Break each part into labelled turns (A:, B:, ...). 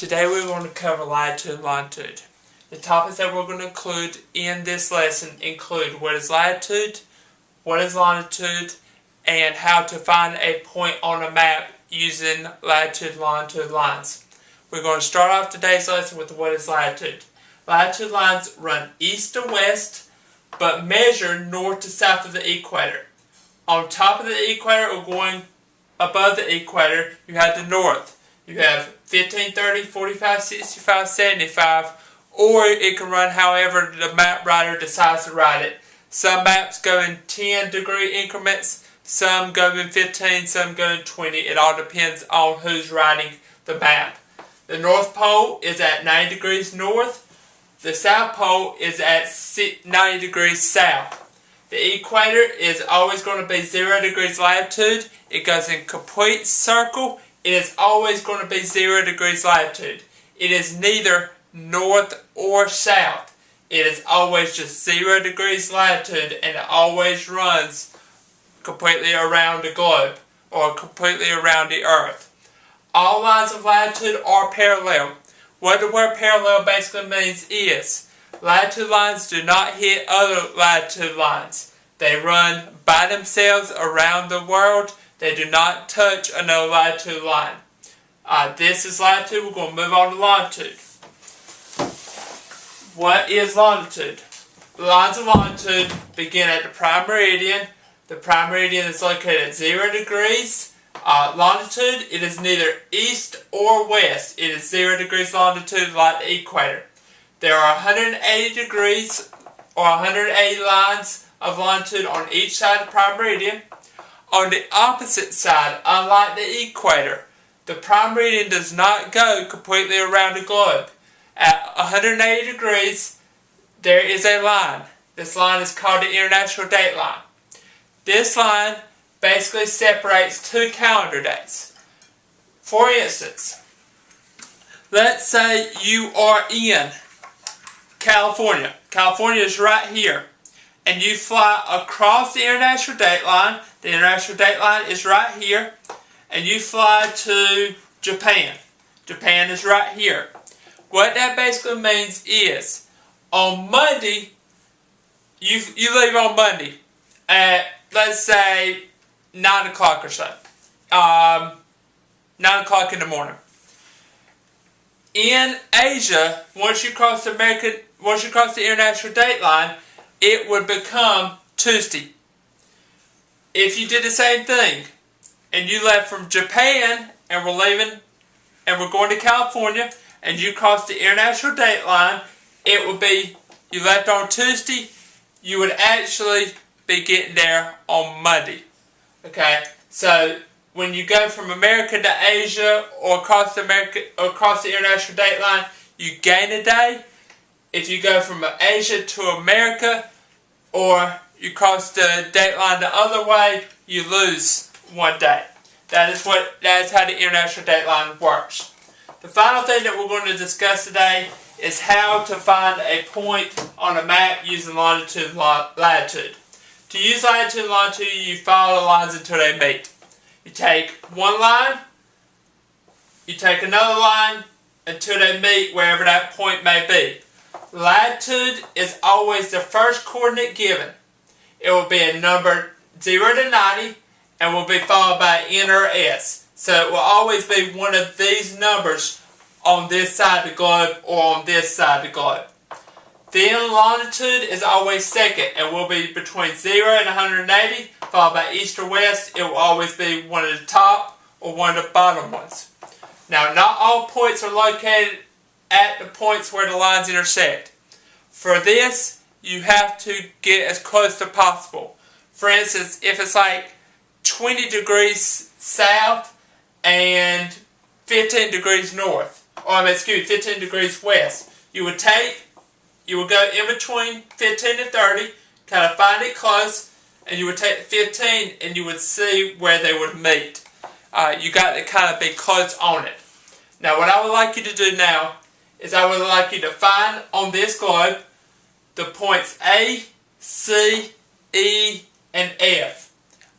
A: Today we're going to cover latitude and longitude. The topics that we're going to include in this lesson include what is latitude, what is longitude, and how to find a point on a map using latitude and longitude lines. We're going to start off today's lesson with what is latitude. Latitude lines run east to west, but measure north to south of the equator. On top of the equator or going above the equator, you have the north. You have 15, 30, 45, 65, 75, or it can run however the map writer decides to write it. Some maps go in 10 degree increments, some go in 15, some go in 20. It all depends on who's writing the map. The North Pole is at 90 degrees north. The South Pole is at 90 degrees south. The equator is always going to be 0 degrees latitude. It goes in complete circle. It is always going to be 0 degrees latitude. It is neither north or south. It is always just 0 degrees latitude, and it always runs completely around the globe or completely around the earth. All lines of latitude are parallel. What the word parallel basically means is latitude lines do not hit other latitude lines. They run by themselves around the world. They do not touch another latitude line. This is latitude. We're going to move on to longitude. What is longitude? The lines of longitude begin at the prime meridian. The prime meridian is located at 0 degrees. Longitude, it is neither east or west. It is 0 degrees longitude like the equator. There are 180 degrees or 180 lines of longitude on each side of the prime meridian. On the opposite side, unlike the equator, the prime meridian does not go completely around the globe. At 180 degrees, there is a line. This line is called the international date line. This line basically separates 2 calendar days. For instance, let's say you are in California. California is right here. And you fly across the international date line. The international date line is right here. And you fly to Japan. Japan is right here. What that basically means is, on Monday, you leave on Monday at, let's say, 9 o'clock or so. 9 o'clock in the morning. In Asia, once you cross the international date line, it would become Tuesday. If you did the same thing, and you left from Japan, and we're going to California, and you crossed the international date line, it would be, you left on Tuesday, you would actually be getting there on Monday. Okay, so when you go from America to Asia or across the international date line, you gain a day. If you go from Asia to America or you cross the date line the other way, you lose 1 day. That is how the international date line works. The final thing that we're going to discuss today is how to find a point on a map using longitude and latitude. To use latitude and longitude, you follow the lines until they meet. You take one line, you take another line until they meet wherever that point may be. Latitude is always the first coordinate given. It will be a number 0 to 90 and will be followed by an N or S. So it will always be one of these numbers on this side of the globe or on this side of the globe. Then longitude is always second and will be between 0 and 180, followed by east or west. It will always be one of the top or one of the bottom ones. Now, not all points are located at the points where the lines intersect. For this, you have to get as close as possible. For instance, if it's like 20 degrees south and 15 degrees north, 15 degrees west, you would go in between 15 and 30, kind of find it close, and you would take 15 and you would see where they would meet. You got to kind of be close on it. Now, what I would like you to do now is I would like you to find on this globe the points A, C, E, and F.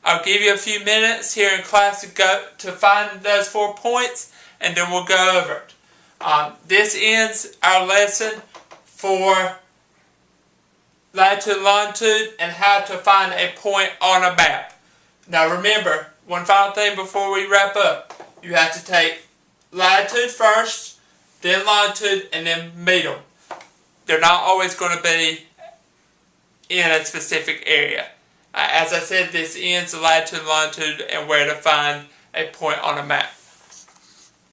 A: I'll give you a few minutes here in class to find those 4 points, and then we'll go over it. This ends our lesson for latitude and longitude and how to find a point on a map. Now remember, one final thing before we wrap up. You have to take latitude first, then longitude, and then meet them. They're not always going to be in a specific area. As I said, this ends the latitude and longitude and where to find a point on a map.